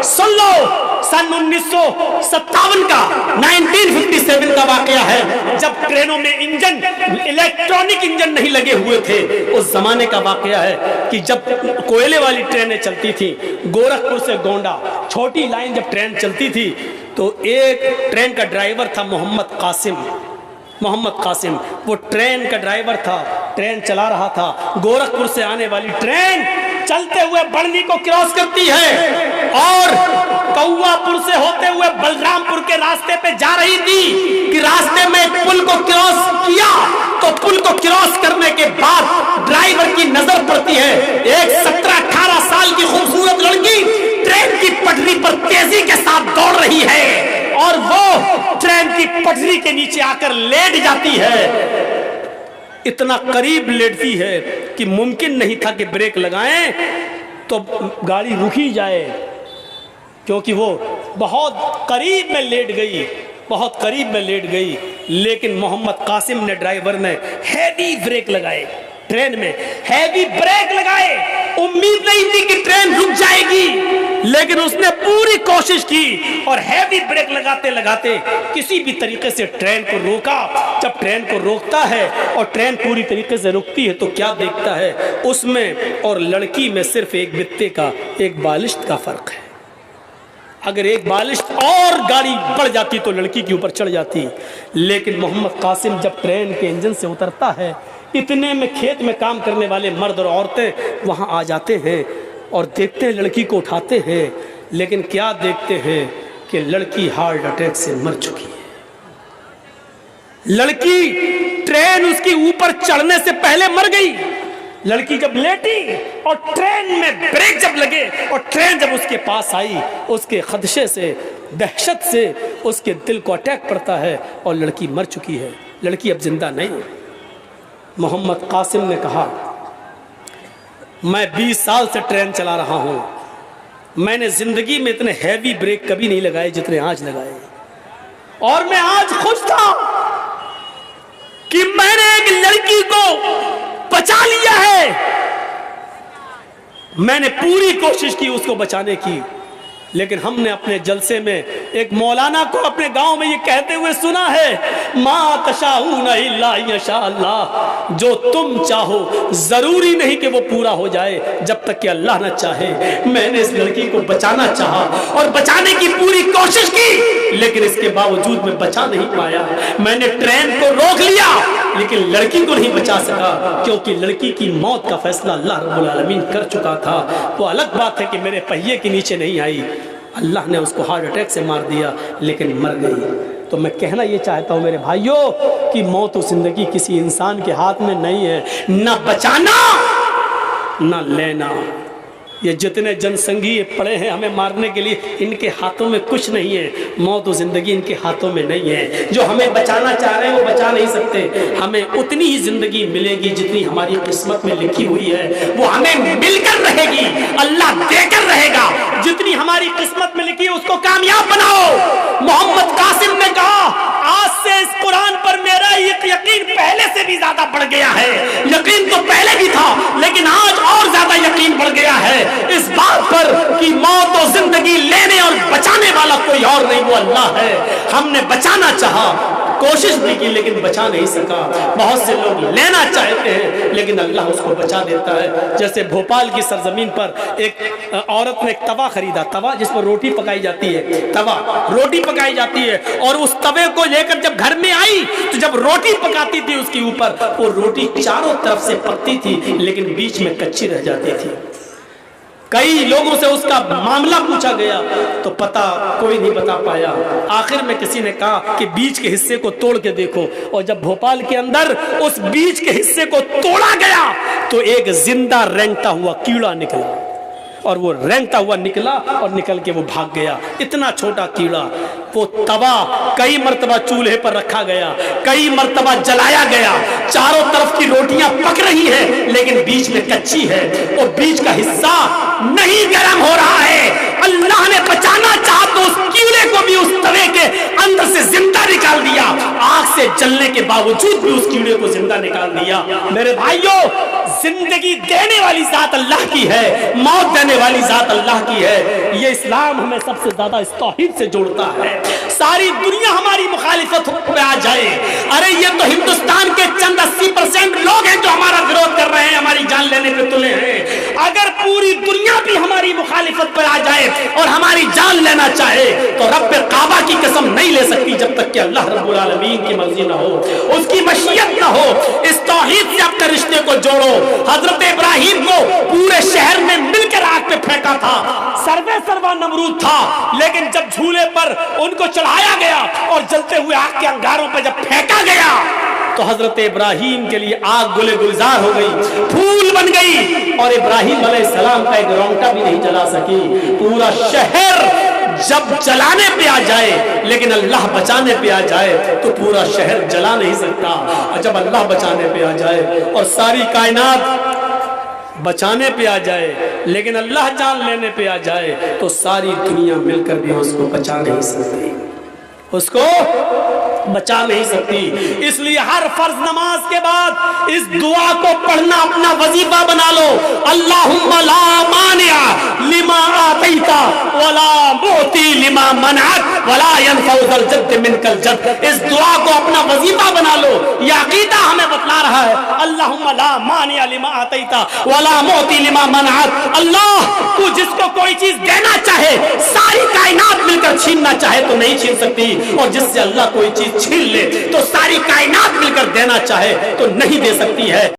सुन लो, सन 1957 का 1957 का वाकया है, जब ट्रेनों में इंजन, इलेक्ट्रॉनिक इंजन नहीं लगे हुए थे। उस जमाने का वाकया है कि जब कोयले वाली ट्रेनें चलती थी, गोरखपुर से गोंडा छोटी लाइन जब ट्रेन चलती थी, तो एक ट्रेन का ड्राइवर था मोहम्मद कासिम, वो ट्रेन का ड्राइवर था, ट्रेन चला रहा था। गोरखपुर से आने वाली ट्रेन चलते हुए बढ़नी को क्रॉस करती है और कौवापुर से होते हुए बलरामपुर के रास्ते पे जा रही थी कि रास्ते में एक पुल को क्रॉस किया, तो पुल को क्रॉस करने के बाद ड्राइवर की नजर पड़ती है, एक 17-18 साल की खूबसूरत लड़की ट्रेन की पटरी पर तेजी के साथ दौड़ रही है और वो ट्रेन की पटरी के नीचे आकर लेट जाती है। इतना करीब लेटती है कि मुमकिन नहीं था कि ब्रेक लगाएं तो गाड़ी रुकी जाए, क्योंकि वो बहुत करीब में लेट गई। लेकिन मोहम्मद कासिम ने, ड्राइवर ने हैवी ब्रेक लगाए, ट्रेन में हैवी ब्रेक लगाए। उम्मीद नहीं थी कि ट्रेन रुक जाएगी, लेकिन उसने पूरी कोशिश की और हैवी ब्रेक लगाते लगाते किसी भी तरीके से ट्रेन को रोका। जब ट्रेन को रोकता है और ट्रेन पूरी तरीके से रुकती है तो क्या देखता है, उसमें और लड़की में सिर्फ एक बित्ते का, एक बालिश्त का फर्क है। अगर एक बालिश्त और गाड़ी बढ़ जाती तो लड़की के ऊपर चढ़ जाती। लेकिन मोहम्मद कासिम जब ट्रेन के इंजन से उतरता है, इतने में खेत में काम करने वाले मर्द और औरतें वहां आ जाते हैं और देखते हैं, लड़की को उठाते हैं। लेकिन क्या देखते हैं कि लड़की हार्ट अटैक से मर चुकी है। लड़की ट्रेन उसके ऊपर चढ़ने से पहले मर गई। लड़की जब लेटी और ट्रेन में ब्रेक जब लगे और ट्रेन जब उसके पास आई, उसके खदशे से, दहशत से उसके दिल को अटैक पड़ता है और लड़की मर चुकी है, लड़की अब जिंदा नहीं। मोहम्मद कासिम ने कहा, मैं 20 साल से ट्रेन चला रहा हूं, मैंने जिंदगी में इतने हैवी ब्रेक कभी नहीं लगाए जितने आज लगाए, और मैं आज खुश था कि मैंने एक लड़की को बचा लिया है। मैंने पूरी कोशिश की उसको बचाने की, लेकिन हमने अपने जलसे में एक मौलाना को अपने गांव में ये कहते हुए सुना है, मा तशाऊना इल्ला यशा अल्लाह, जो तुम चाहो जरूरी नहीं कि वो पूरा हो जाए जब तक कि अल्लाह न चाहे। मैंने इस लड़की को बचाना चाहा और बचाने की पूरी कोशिश की, लेकिन इसके बावजूद मैं बचा नहीं पाया। मैंने ट्रेन को रोक लिया लेकिन लड़की को नहीं बचा सका, क्योंकि लड़की की मौत का फैसला अल्लाह रब्बुल आलमीन कर चुका था। वो अलग बात है कि मेरे पहिए के नीचे नहीं आई, अल्लाह ने उसको हार्ट अटैक से मार दिया, लेकिन मर गई। तो मैं कहना ये चाहता हूँ मेरे भाइयों कि मौत और जिंदगी किसी इंसान के हाथ में नहीं है, ना बचाना ना लेना। ये जितने जनसंघी पड़े हैं हमें मारने के लिए, इनके हाथों में कुछ नहीं है। मौत और जिंदगी इनके हाथों में नहीं है। जो हमें बचाना चाह रहे हैं वो बचा नहीं सकते। हमें उतनी ही जिंदगी मिलेगी जितनी हमारी किस्मत में लिखी हुई है, वो हमें मिलकर रहेगी, अल्लाह देकर रहेगा। जितनी हमारी किस्मत में लिखी है उसको कामयाब बनाओ। मोहम्मद कासिम ने कहा, आज से इस कुरान पर मेरा यकीन पहले से भी ज्यादा बढ़ गया है। यकीन तो पहले भी था, लेकिन आज और ज्यादा यकीन बढ़ गया है इस बात पर कि मौत और जिंदगी लेने और बचाने वाला कोई और नहीं, वो अल्लाह है। हमने बचाना चाहा, कोशिश भी की, लेकिन बचा नहीं सका। बहुत से लोग लेना चाहते हैं लेकिन अल्लाह उसको बचा देता है। जैसे भोपाल की सरजमीन पर एक औरत ने एक तवा खरीदा, तवा जिस पर रोटी पकाई जाती है, तवा रोटी पकाई जाती है, और उस तवे को लेकर जब घर में आई तो जब रोटी पकाती थी उसके ऊपर वो रोटी चारों तरफ से पकती थी लेकिन बीच में कच्ची रह जाती थी। कई लोगों से उसका मामला पूछा गया तो पता कोई नहीं बता पाया। आखिर में किसी ने कहा कि बीच के हिस्से को तोड़ के देखो, और जब भोपाल के अंदर उस बीच के हिस्से को तोड़ा गया तो एक जिंदा रेंगता हुआ कीड़ा निकला, और वो रेंगता हुआ निकला और निकल के वो भाग गया। इतना छोटा कीड़ा। वो तवा कई मर्तबा चूल्हे पर रखा गया, कई मर्तबा जलाया गया, चारों तरफ की रोटियां पक रही है लेकिन बीच में कच्ची है, और बीच का हिस्सा नहीं गर्म हो रहा है। अल्लाह ने बचाना चाहा तो उस कीड़े को भी उस तवे के अंदर से जिंदा निकाल दिया। आग से जलने के बावजूद भी उस कीड़े को जिंदा निकाल दिया। मेरे भाइयों, जिंदगी देने वाली जात अल्लाह की है, मौत देने वाली जात अल्लाह की है। ये इस्लाम हमें सबसे ज्यादा इस तौहीद से जोड़ता है। सारी दुनिया हमारी मुखालिफत पे आ जाए, अरे ये तो हिंदुस्तान के चंद 80% लोग हैं जो हमारा विरोध कर रहे हैं, हमारी जान लेने पे तुले हैं। अगर पूरी दुनिया भी हमारी मुखालिफत पर आ जाए और हमारी जान लेना चाहे तो रब्बे काबा की कसम नहीं ले सकती जब तक कि अल्लाह रब्बुल आलमीन की मर्जी ना हो, उसकी मशीयत ना हो। इस तौहीद से अपने रिश्ते को जोड़ो। हजरत इब्राहिम को पूरे शहर में मिलकर आग पे फेंका था, सर्वे सर्वा नमरूद था, लेकिन जब झूले पर उनको चढ़ाया गया और जलते हुए आग के अंगारों पर जब फेंका गया तो हजरत इब्राहिम के लिए आग गुले गुलजार हो गई, फूल बन गई, और इब्राहिम अलैहिस्सलाम का एक रोंगटा भी नहीं जला सकी। पूरा शहर जब जलाने पे आ जाए लेकिन अल्लाह बचाने पे आ जाए तो पूरा शहर जला नहीं सकता, और जब अल्लाह बचाने पे आ जाए और सारी कायनात बचाने पे आ जाए लेकिन अल्लाह जान लेने पे आ जाए तो सारी दुनिया मिलकर भी उसको बचा नहीं सकती, उसको बचा नहीं सकती। इसलिए हर फर्ज नमाज के बाद इस दुआ को पढ़ना अपना वजीफा बना लो। अल्लाहुम्मा ला मानिया लिमा आतैता वला मुती लिमा मनअत वला यनफउ ज़ल जद्द मिनकल जद्द। इस दुआ को अपना वजीफा बना लो। यह अकीदा हमें बतला रहा है, अल्लाहुम्मा ला मानिया लिमा आतैता वला मुती लिमा मनअत। अल्लाह तू जिसको कोई चीज देना चाहे सारी कायनात मिलकर छीनना चाहे तो नहीं छीन सकती, और जिससे अल्लाह कोई चीज छीन ले तो सारी कायनात मिलकर देना चाहे तो नहीं दे सकती है।